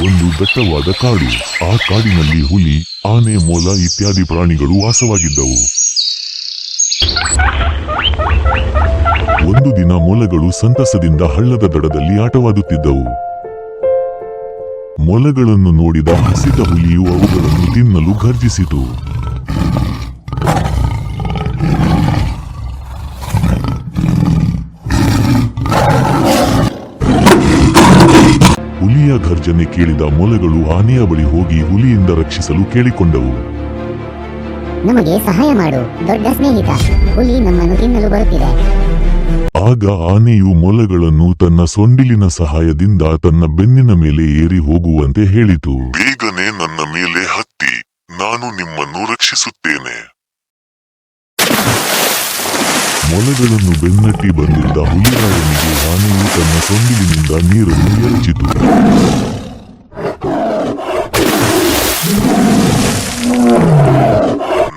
ಒಂದು ದಟ್ಟವಾದ ಕಾಡು. ಆ ಕಾಡಿನಲ್ಲಿ ಹುಲಿ, ಆನೆ, ಮೊಲ ಇತ್ಯಾದಿ ಪ್ರಾಣಿಗಳು ವಾಸವಾಗಿದ್ದವು. ಒಂದು ದಿನ ಮೊಲಗಳು ಸಂತಸದಿಂದ ಹಳ್ಳದ ದಡದಲ್ಲಿ ಆಟವಾಡುತ್ತಿದ್ದವು. ಮೊಲಗಳನ್ನು ನೋಡಿದ ಹಸಿದ ಹುಲಿಯು ಅವುಗಳನ್ನು ತಿನ್ನಲು ಘರ್ಜಿಸಿತು. ಹುಲಿಯ ಘರ್ಜನೆ ಕೇಳಿದ ಮೊಲಗಳು ಆನೆಯ ಬಳಿ ಹೋಗಿ ಹುಲಿಯಿಂದ ರಕ್ಷಿಸಲು ಕೇಳಿಕೊಂಡವು. ನಮಗೆ ಸಹಾಯ ಮಾಡು ದೊಡ್ಡ ಸ್ನೇಹಿತ, ಹುಲಿ ನಮ್ಮನ್ನು ತಿನ್ನಲು ಬರುತ್ತಿದೆ. ಆಗ ಆನೆಯು ಮೊಲಗಳನ್ನು ತನ್ನ ಸೊಂಡಿಲಿನ ಸಹಾಯದಿಂದ ತನ್ನ ಬೆನ್ನಿನ ಮೇಲೆ ಏರಿ ಹೋಗುವಂತೆ ಹೇಳಿತು. ಬೇಗನೆ ನನ್ನ ಮೇಲೆ ಹತ್ತಿ, ನಾನು ನಿಮ್ಮನ್ನು ರಕ್ಷಿಸುತ್ತೇನೆ. ಮೊಲಗಳನ್ನು ಬೆನ್ನಟ್ಟಿ ಬಂದಿದ್ದ ಹುಲಿರಾಯನಿಗೆ ಆನೆಯು ತನ್ನ ಸೊಂಡಿಲಿನಿಂದ ನೀರನ್ನು ಎರಚಿತು.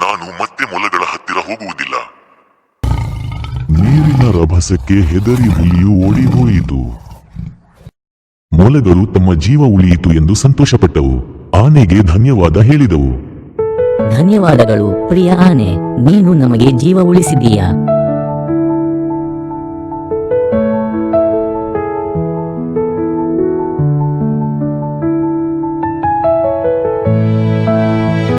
ನಾನು ಮತ್ತೆ ಮೊಲಗಳ ಹತ್ತಿರ ಹೋಗುವುದಿಲ್ಲ. ನೀರಿನ ರಭಸಕ್ಕೆ ಹೆದರಿ ಹುಲಿಯು ಓಡಿ ಹೋಯಿತು. ಮೊಲಗಳು ತಮ್ಮ ಜೀವ ಉಳಿಯಿತು ಎಂದು ಸಂತೋಷಪಟ್ಟವು. ಆನೆಗೆ ಧನ್ಯವಾದ ಹೇಳಿದವು. ಧನ್ಯವಾದಗಳು ಪ್ರಿಯ ಆನೆ, ನೀನು ನಮಗೆ ಜೀವ ಉಳಿಸಿದೀಯಾ.